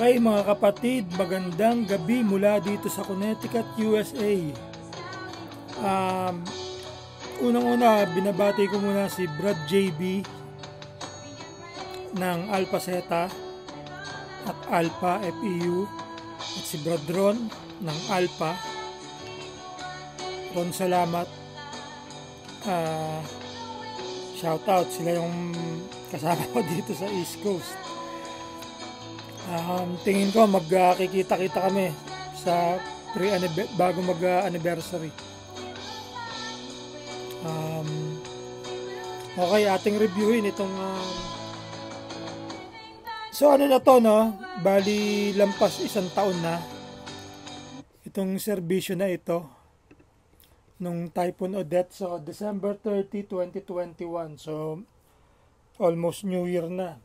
Okay mga kapatid, magandang gabi mula dito sa Connecticut, USA. Unang-una, binabati ko muna si Brad JB ng Alpha Zeta at Alpha FEU at si Brad Ron ng Alpha. Ron, salamat. Shout out, sila yung kasama ko dito sa East Coast. Tingin ko magkikita-kita kami sa bago mag-anniversary. Okay, ating reviewin itong so ano na to, no? Bali lampas isang taon na itong serbisyo na ito nung Typhoon Odette. So December 30, 2021. So almost New Year na.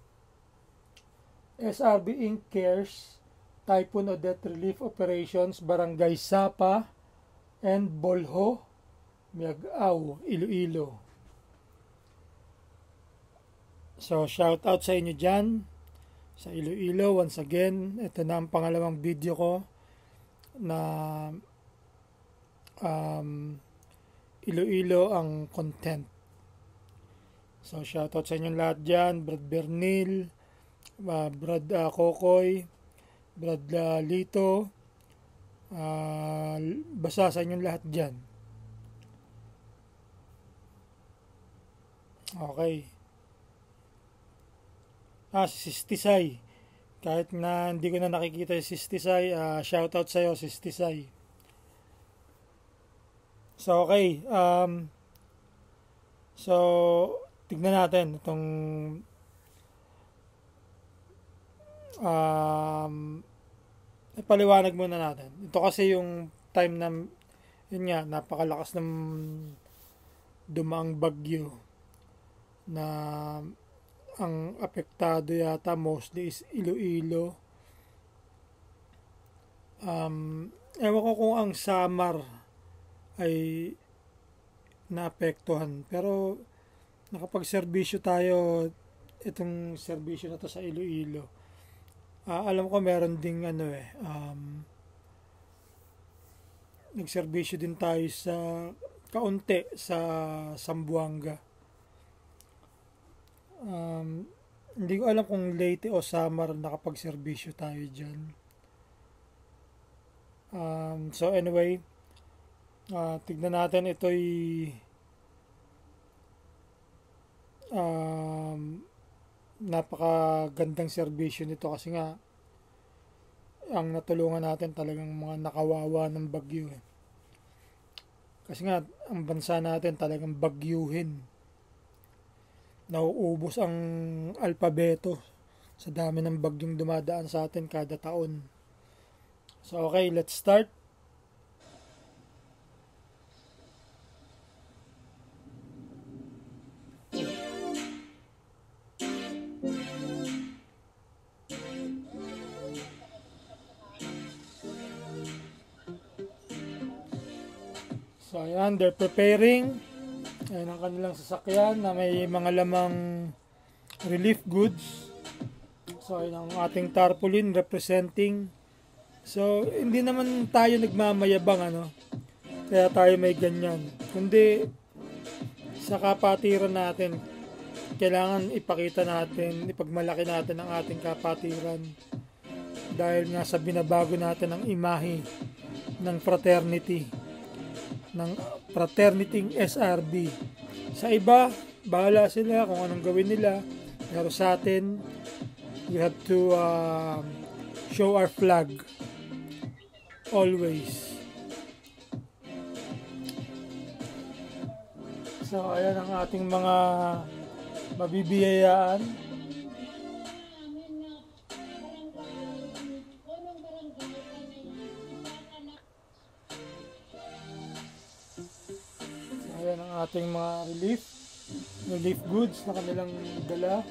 SRB Inc. cares Typhoon Odette Relief Operations Barangay Sapa and Bolho, Miag-Aw, Iloilo. So shout out sa inyo dyan sa Iloilo. Once again, ito na ang pangalawang video ko na Iloilo ang content. So shout out sa inyong lahat dyan, Brad Bernil, Brad Kokoy, Brad Lito, basta sa inyong lahat dyan. Okay. Si Sistisay, kahit na hindi ko na nakikita si Sistisay, shoutout sa'yo Sistisay. So okay, so tignan natin itong ipaliwanag muna natin. Ito kasi yung time na yun nga, napakalakas ng dumaang bagyo na ang apektado yata mostly is Iloilo. Ewan ko kung ang Samar ay naapektuhan, pero nakapag-serbisyo tayo itong serbisyo na to sa Iloilo. Alam ko meron ding nagserbisyo din tayo sa kaunti sa Zamboanga. Hindi ko alam kung Leyte o Samar nakapag-serbisyo tayo dyan. So anyway, tignan natin, ito'y napakagandang serbisyo nito kasi nga ang natulungan natin talagang mga nakawawa ng bagyo kasi nga ang bansa natin talagang bagyuhin, nauubos ang alpabeto sa dami ng bagyong dumadaan sa atin kada taon. So okay, let's start. So ayan, they're preparing. Ayan ang kanilang sasakyan na may mga lamang relief goods. So ayan ang ating tarpaulin representing. So hindi naman tayo nagmamayabang kaya tayo may ganyan. Kundi sa kapatiran natin, kailangan ipakita natin, ipagmalaki natin ang ating kapatiran. Dahil nga sa binabago natin ang imahe ng fraternity, ng fraterniting SRB. Sa iba, bahala sila kung anong gawin nila. Pero sa atin, we have to show our flag always. So ayan ang ating mga mabibiyayaan. Ayan ang ating mga relief goods na kanilang dala.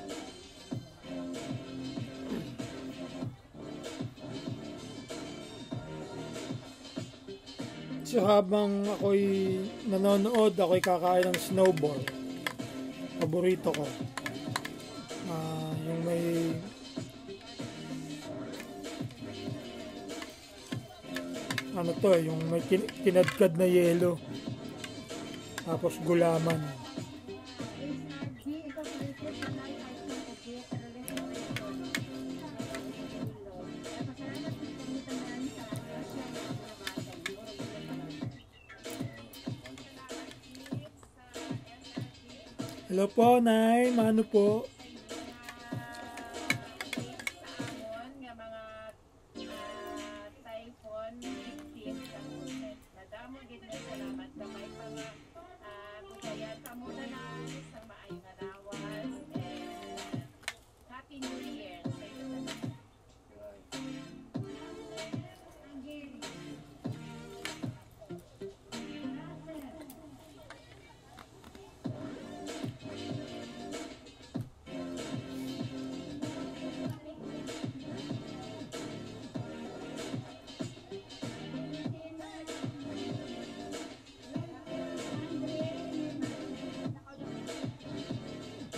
So habang ako'y nanonood, ako'y kakain ng snowball. Paborito ko. Yung may ano to eh, yung may kinadkad na yelo. Tapos gulaman. Hello po, Nay. Mano po?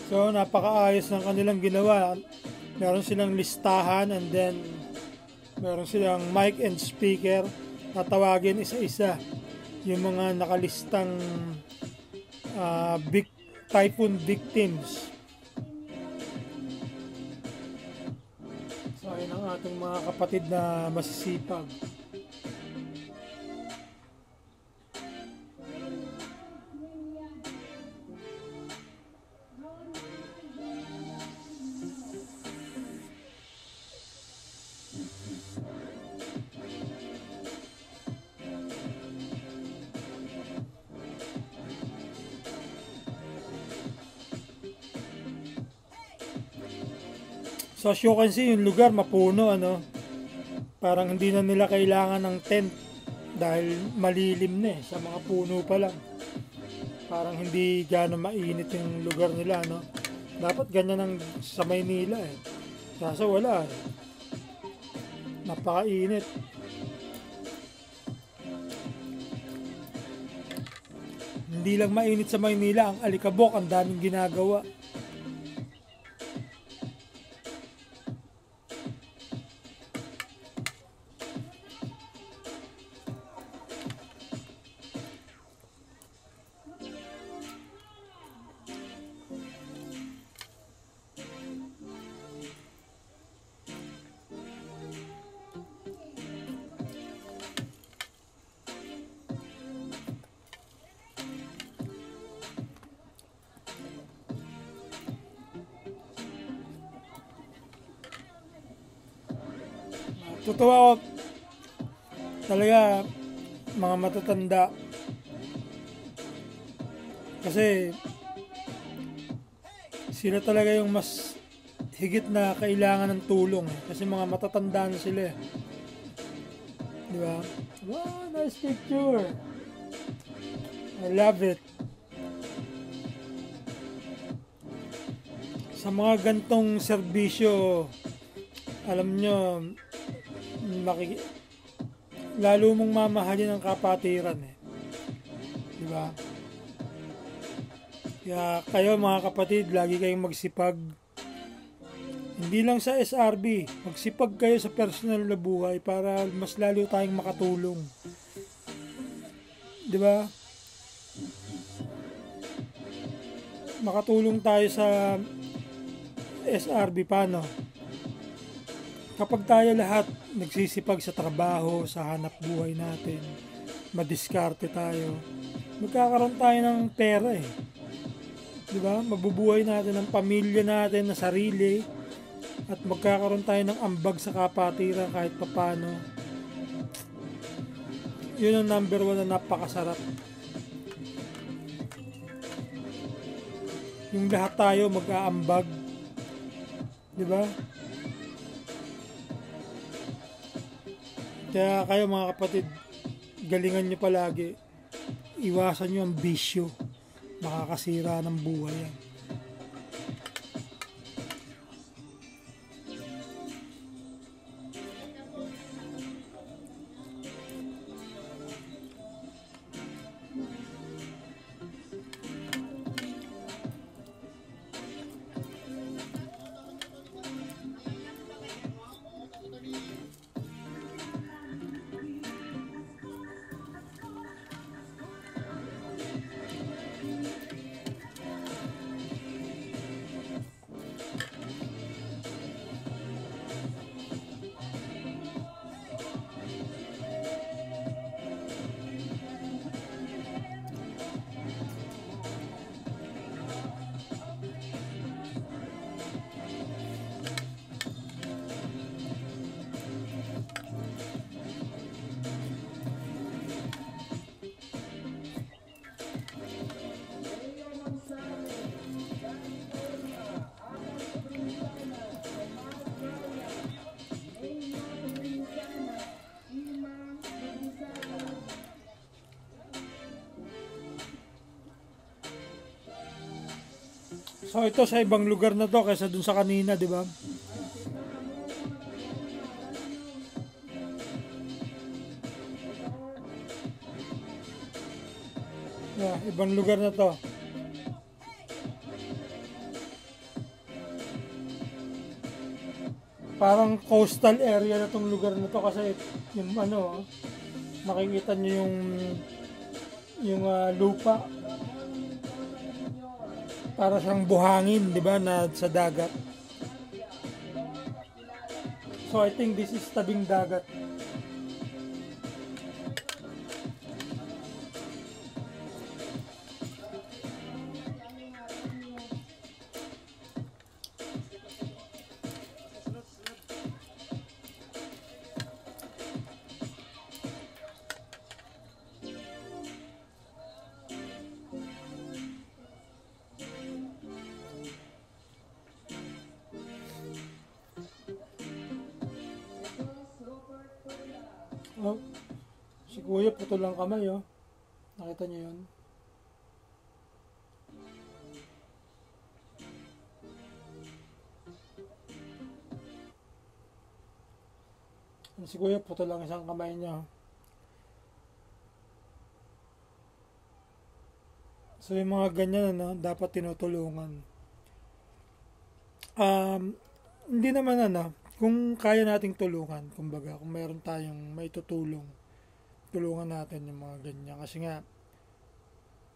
So, napakaayos ng kanilang ginawa. Meron silang listahan and then meron silang mic and speaker. Tatawagin isa-isa yung mga nakalistang big typhoon victims. So, ayun ang ating mga kapatid na masisipag. So as you can see, yung lugar mapuno, ano. Parang hindi na nila kailangan ng tent dahil malilim na eh, sa mga puno pa lang. Parang hindi gano'ng mainit yung lugar nila, no. Dapat ganyan ang sa Maynila eh. Kaso wala eh. Napakainit. Hindi lang mainit sa Maynila, ang Alikabok ang daming ginagawa. Totoo ako, talaga mga matatanda kasi sila talaga yung mas higit na kailangan ng tulong kasi mga matatanda na sila eh. Di ba? Wow, nice picture. I love it. Sa mga gantong serbisyo, alam nyo, lalo mong mamahalin ang kapatiran eh. Di ba? Kaya kayo mga kapatid, lagi kayong magsipag. Hindi lang sa SRB, magsipag kayo sa personal na buhay para mas lalo tayong makatulong. Di ba? Makatulong tayo sa SRB paano? Kapag tayo lahat nagsisipag sa trabaho, sa hanap buhay natin, madiskarte tayo, magkakaroon tayo ng pera eh. Diba? Mabubuhay natin ang pamilya natin na sarili at magkakaroon tayo ng ambag sa kapatiran kahit papano. Yun ang number 1 na napakasarap. Yung lahat tayo mag-aambag. Diba? Kaya kayo mga kapatid, galingan nyo palagi. Iwasan nyo ang bisyo. Makakasira ng buhay yan. So ito sa ibang lugar na to kaysa dun sa kanina, di ba? Yeah, ibang lugar na to. Parang coastal area na tong lugar na to kasi yung ano, makikita nyo yung lupa. Para siyang buhangin, di ba, na sa dagat. So I think this is tabing dagat. Oh, si Kuya putol lang kamay, oh. Nakita niyo yun? Si Kuya putol lang isang kamay niya. So yung mga ganyan, ano, dapat tinutulungan. Hindi naman kung kaya nating tulungan, kumbaga, kung mayroon tayong maitutulong, tulungan natin yung mga ganyan. Kasi nga,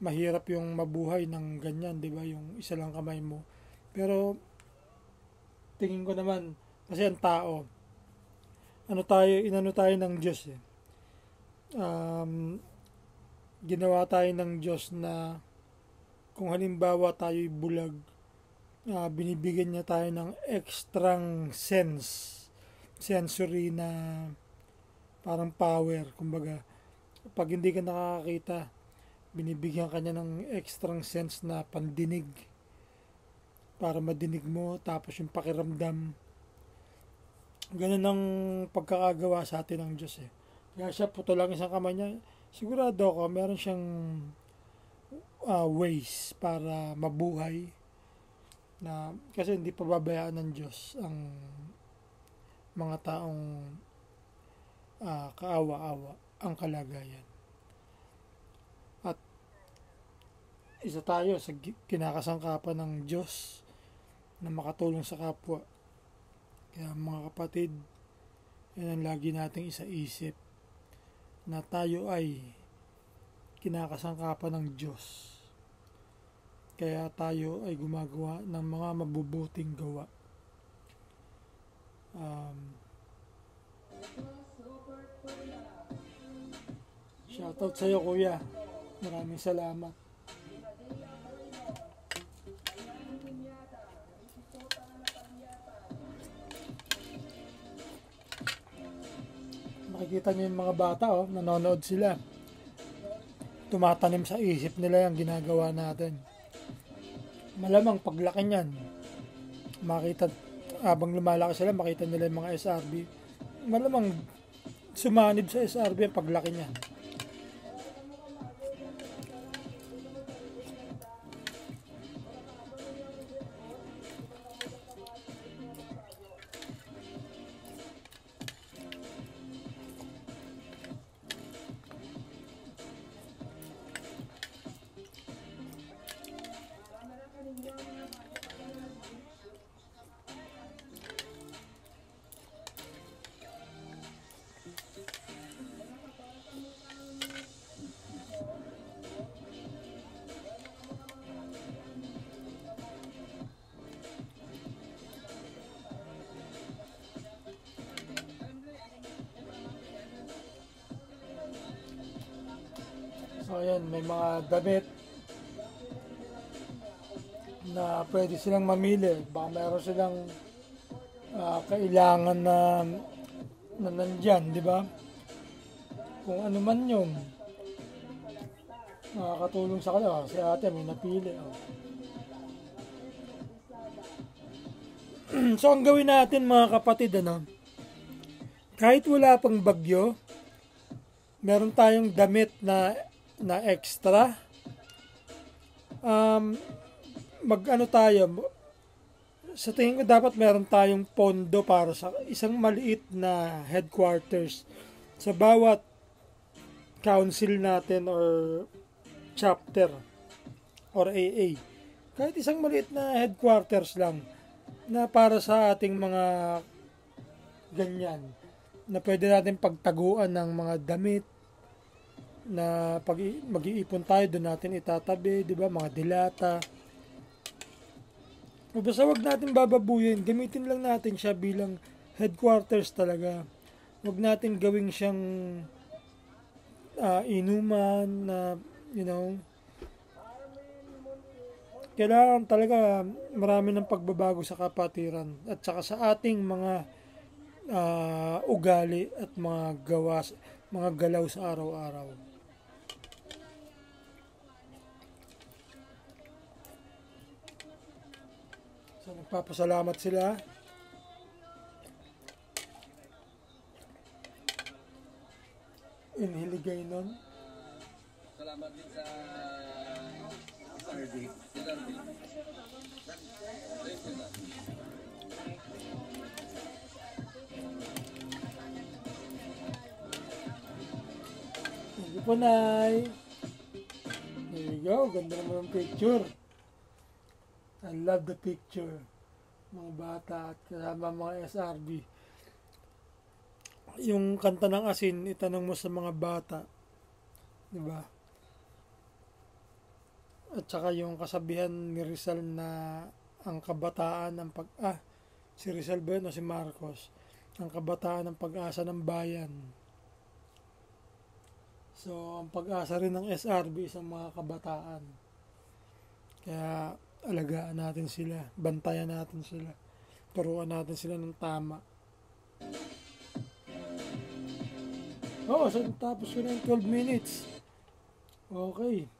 mahirap yung mabuhay ng ganyan, di ba? Yung isa lang kamay mo. Pero, tingin ko naman, kasi ang tao, inano tayo ng Diyos eh. Ginawa tayo ng Diyos na kung halimbawa tayo'y bulag, binibigyan niya tayo ng extrang sensory na parang power, kumbaga pag hindi ka nakakakita, binibigyan ka niya ng extrang sense na pandinig para madinig mo, tapos yung pakiramdam, ganun ang pagkakagawa sa atin ng Diyos eh. Kaya siya puto lang isang kamay niya, sigurado ako meron siyang ways para mabuhay, na kasi hindi pababayaan ng Diyos ang mga taong kaawa-awa ang kalagayan. At isa tayo sa kinakasangkapan ng Diyos na makatulong sa kapwa. Kaya mga kapatid, yan ang lagi nating isaisip, na tayo ay kinakasangkapan ng Diyos. Kaya tayo ay gumagawa ng mga mabubuting gawa. Shoutout sa iyo, Kuya. Maraming salamat. Makikita niyo yung mga bata, nanonood sila. Tumatanim sa isip nila yung ginagawa natin. Malamang paglaki niyan, makita, habang lumalaki sila, makita nila yung mga SRB. Malamang sumanib sa SRB ang paglaki niyan. So ayan, may mga damit na pwede silang mamili. Baka meron silang kailangan na nandyan, di ba? Kung ano man yun, makakatulong sa kanila. Si ate may napili. So ang gawin natin mga kapatid, kahit wala pang bagyo, meron tayong damit na extra. mag-ano tayo, sa tingin ko dapat meron tayong pondo para sa isang maliit na headquarters sa bawat council natin or chapter or AA. Kahit isang maliit na headquarters lang na para sa ating mga ganyan na pwede natin pagtaguan ng mga damit na pag mag-iipon tayo doon natin itatabi, di ba, mga dilata. O basta wag natin bababuyin, gamitin lang natin siya bilang headquarters talaga. Wag natin gawing siyang inuman na, you know, kailangan talaga marami ng pagbabago sa kapatiran at saka sa ating mga ugali at mga galaw sa araw-araw. So nagpapasalamat sila. Inhiligay nun. Salamat din sa SRD. Thank you po, Nay. There you go. Ganda naman ang picture. I love the picture. Mga bata at kasama mga SRB. Yung kanta ng asin, itanong mo sa mga bata. Diba? At saka yung kasabihan ni Rizal na ang kabataan ng si Rizal ba yun o si Marcos? Ang kabataan ng pag-asa ng bayan. So, ang pag-asa rin ng SRB isang mga kabataan. Kaya, alagaan natin sila. Bantayan natin sila. Turuan natin sila ng tama. Oo, so tapos ko na yung 12 minutes. Okay.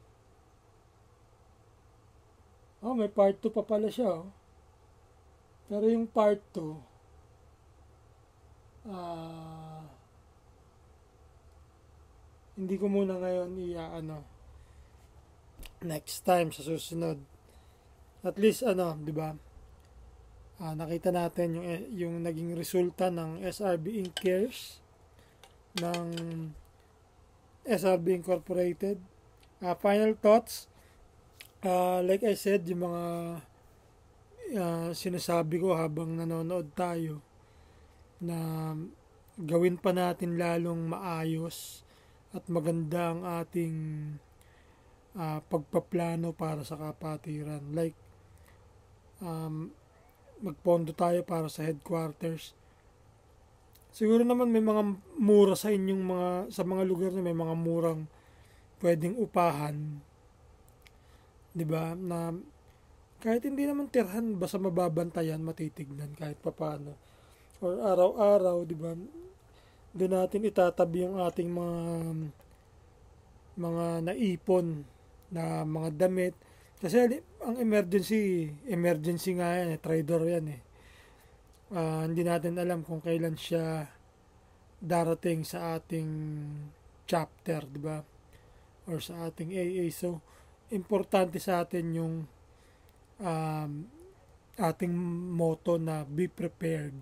Oh, may part 2 pa pala siya. Oh. Pero yung part 2, hindi ko muna ngayon next time sa susunod. At least di ba? Nakita natin yung naging resulta ng SRB Inc. Cares ng SRB Incorporated. Final thoughts. Like I said, yung mga sinasabi ko habang nanonood tayo na gawin pa natin lalong maayos at maganda ang ating pagpaplano para sa kapatiran. Like, magpondo tayo para sa headquarters. Siguro naman may mga mura sa inyong sa mga lugar na may mga murang pwedeng upahan. 'Di ba? Na kahit hindi naman tirhan, basta mababantayan, matitignan kahit papaano. Or araw-araw, 'di ba? Doon natin itatabi yung ating mga naipon na mga damit. Kasi ang emergency nga yan, trader yan eh. Hindi natin alam kung kailan siya darating sa ating chapter, di ba? Or sa ating AA. So, importante sa atin yung ating motto na be prepared.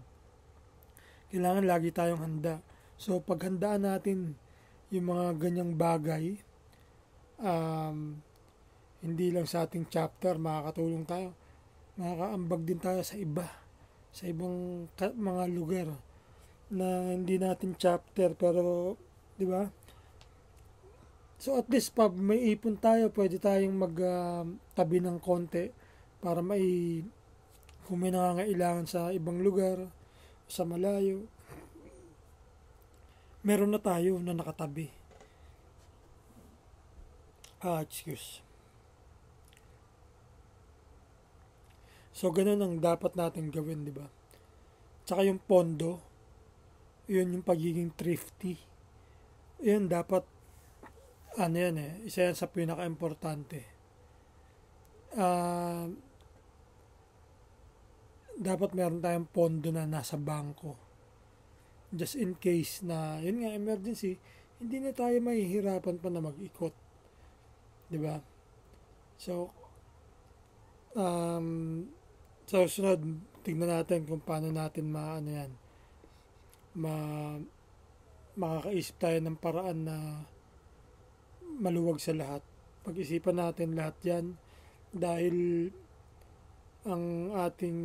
Kailangan lagi tayong handa. So, paghandaan natin yung mga ganyang bagay, hindi lang sa ating chapter, makakatulong tayo. Makakaambag din tayo sa iba. Sa ibang mga lugar na hindi natin chapter, pero, di ba? So, at least, pag may ipon tayo, pwede tayong magtabi ng konti para kung may nangangailangan sa ibang lugar, sa malayo, meron na tayo na nakatabi. Excuse. So, ganun ang dapat natin gawin, di ba? Tsaka yung pondo, yun yung pagiging thrifty. Yun, dapat, isa yan sa pinaka-importante. Dapat meron tayong pondo na nasa bangko. Just in case na, yun nga, emergency, hindi na tayo mahihirapan pa na mag-ikot. Diba? So, um, sa susunod, tignan natin kung paano natin maano yan, ma makakaisip tayo ng paraan na maluwag sa lahat. Pag-isipan natin lahat yan dahil ang ating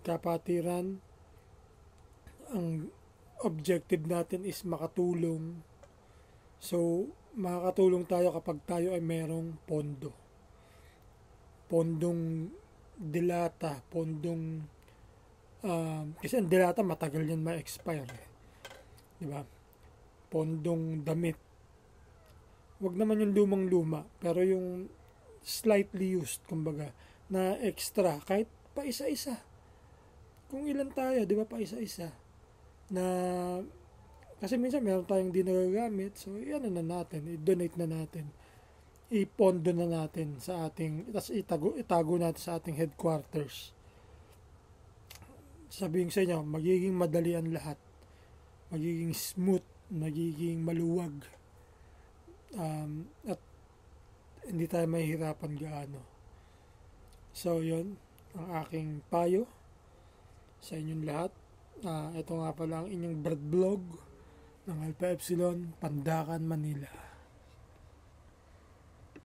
kapatiran, ang objective natin is makatulong. So, makakatulong tayo kapag tayo ay merong pondo. Pondong dilata, pondong kasi ang dilata matagal yan ma-expire. Di ba? Pondong damit. Wag naman yung lumang-luma, pero yung slightly used, kumbaga, na extra, kahit pa isa-isa. Kung ilan tayo, di ba, pa isa-isa. Na, kasi minsan meron tayong di nagagamit, so yan na natin, i-donate na natin. Ipondo na natin sa ating, tapos itago natin sa ating headquarters. Sabihin sa inyo, magiging madali ang lahat. Magiging smooth, magiging maluwag. At hindi tayo mahihirapan gaano. So, yun, ang aking payo sa inyong lahat. Ito nga pala ang inyong bird blog ng Alpha Epsilon, Pandacan, Manila.